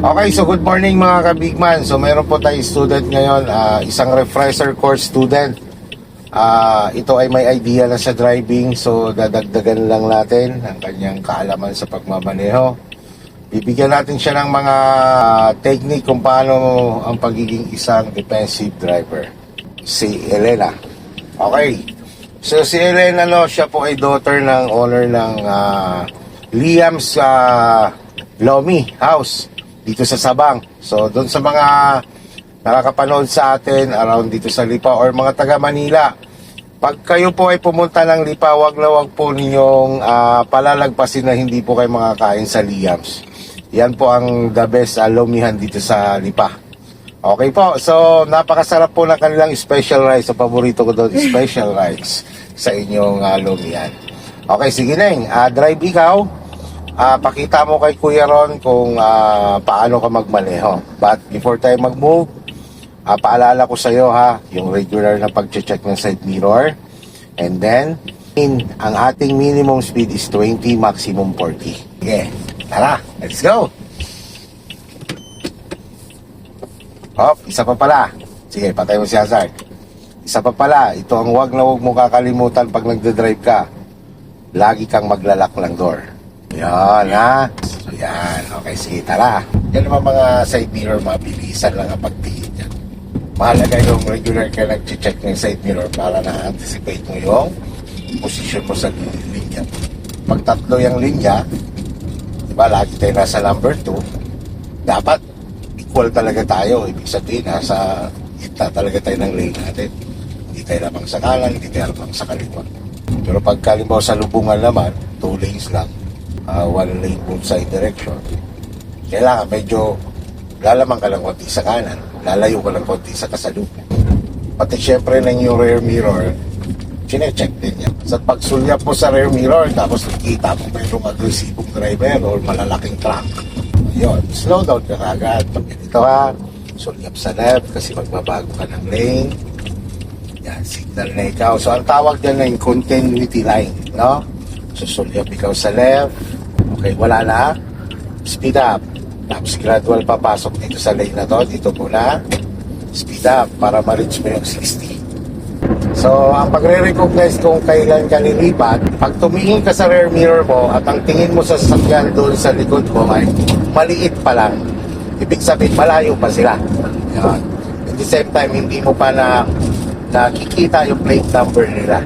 Okay, so good morning mga kabigman. So meron po tayong student ngayon, isang refresher course student. Ito ay may idea na sa driving, so dadagdagan lang natin ang kanyang kaalaman sa pagmamaneho. Bibigyan natin siya ng mga technique kung paano ang pagiging isang defensive driver. Si Elena. Okay. So si Elena, siya po ay daughter ng owner ng Liam's Lomi House dito sa Sabang. So doon sa mga nakakapanood sa atin around dito sa Lipa or mga taga Manila, pag kayo po ay pumunta ng Lipa, wag po ninyong palalagpasin na hindi po kayo makakain sa Liam's. Yan po ang the best lomihan dito sa Lipa. Okay po, so napakasarap po ng kanilang special rice. So paborito ko doon, special rice sa inyong lomihan. Okay, sige Neng, drive ikaw. Pakita mo kay Kuya Ron kung paano ka magmaneho. But before tayo mag-move, paalala ko sa iyo yung regular na pag-check ng side mirror. And then, ang ating minimum speed is 20, maximum 40. Okay, tara, let's go! Hop, isa pa pala. Sige, patay mo si Hazard. Isa pa pala, ito ang wag na wag mo kakalimutan pag nagdadrive ka. Lagi kang maglalak ng door. Yan So yan, okay, sige, tara. Yan naman mga side mirror, mabilisan lang ang pagtingin yan. Mahalaga yung regular ka nag-check ng side mirror para na-anticipate mo yung position mo sa linya. Pag tatlo yung linya, diba, lagi tayo nasa number 2, dapat equal talaga tayo. Ibig sabihin, nasa gitna talaga tayo ng lane natin. Hindi tayo lamang sa kanan, hindi tayo lamang sa kaliwa. Pero pag kalimbawa sa lubungan naman, 2 lanes lang. 1 lane both side direction. Kailangan medyo lalamang ka lang konti sa kanan, lalayo ka lang konti sa kasalubong. Pati syempre ng yung rear mirror, chinecheck din yan. Sa pagsulyap mo sa rear mirror, tapos nakita mo mayroong agresibong driver or malalaking truck, yun, slow down ka agad. Pag ganito ka, sulyap sa left kasi magbabago ka ng lane. Yan, signal na ikaw. So ang tawag dyan na yung continuity line, no? Susulyap ikaw sa left. Okay, wala na. Speed up. Tapos gradual papasok dito sa lane na to. Dito muna. Speed up para ma-reach mo yung 60. So, ang pagre-recognize kung kailan ka nilipat, pag tumingin ka sa rear mirror mo at ang tingin mo sa sasakyan doon sa likod mo ay maliit pa lang, ibig sabihin malayo pa sila. Yan. At the same time, hindi mo pa nakikita yung plate number nila.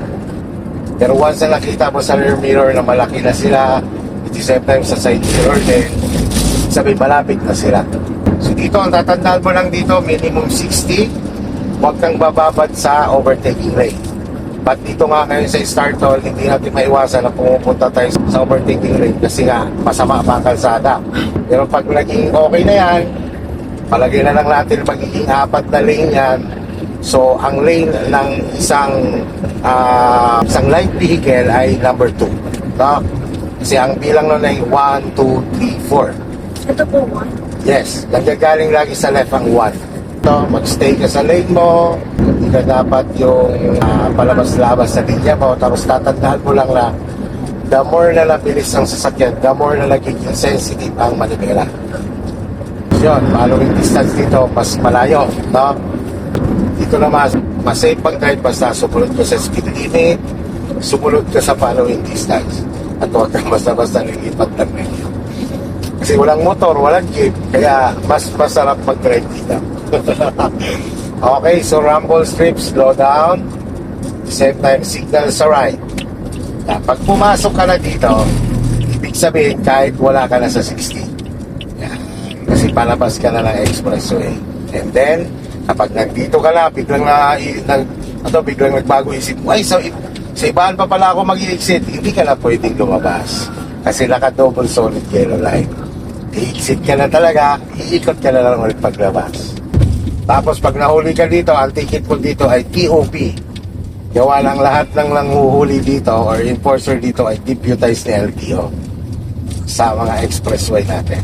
Pero once na nakita mo sa rear mirror na malaki na sila, at the same time sa side mirror din, sabi malapit na sila. So dito, ang tatandaan mo lang dito, minimum 60, huwag kang bababad sa overtaking lane. But dito nga ngayon sa Startol, hindi natin maiwasan na pumupunta tayo sa overtaking lane kasi nga masama pa ang kalsada. Pero pag naging okay na yan, palagay na lang natin magiging 4 na lane yan. So, ang lane ng isang light vehicle ay number 2. No? Kasi ang bilang nun ay 1, 2, 3, 4. Ito po 1? Yes. Nanggagaling lagi sa left ang 1. So, magstay ka sa lane mo. Hindi ka dapat yung palabas-labas sa linya mo. Tapos tatandaan mo lang na the more na nabilis ang sasakyan, the more na nagiging sensitive ang manibela. Yun, following distance dito, mas malayo. No? Dito na mas safe pang drive basta sumunod ka sa speed limit, sumunod ka sa following distance, at huwag kang basta-basta lilipat lang ninyo. Kasi walang motor, walang jeep, kaya mas masarap mag-drive dito. Okay, so rumble strip, slow down, same time signal sa right. Pag pumasok ka na dito, ibig sabihin kahit wala ka na sa 60. Yan. Kasi palabas ka na ng expressway. And then, kapag nandito ka na, biglang nagbago isip mo, ay, sa ibahan pa pala ako mag-i-exit, hindi ka na pwedeng lumabas. Kasi naka-double solid yellow line. I-exit ka na talaga, iikot ka na lang ulit paglabas. Tapos pag nahuli ka dito, ang ticket mo dito ay TOP. Gawa ng lahat ng nanguhuli dito or enforcer dito ay deputized na LTO sa mga expressway natin.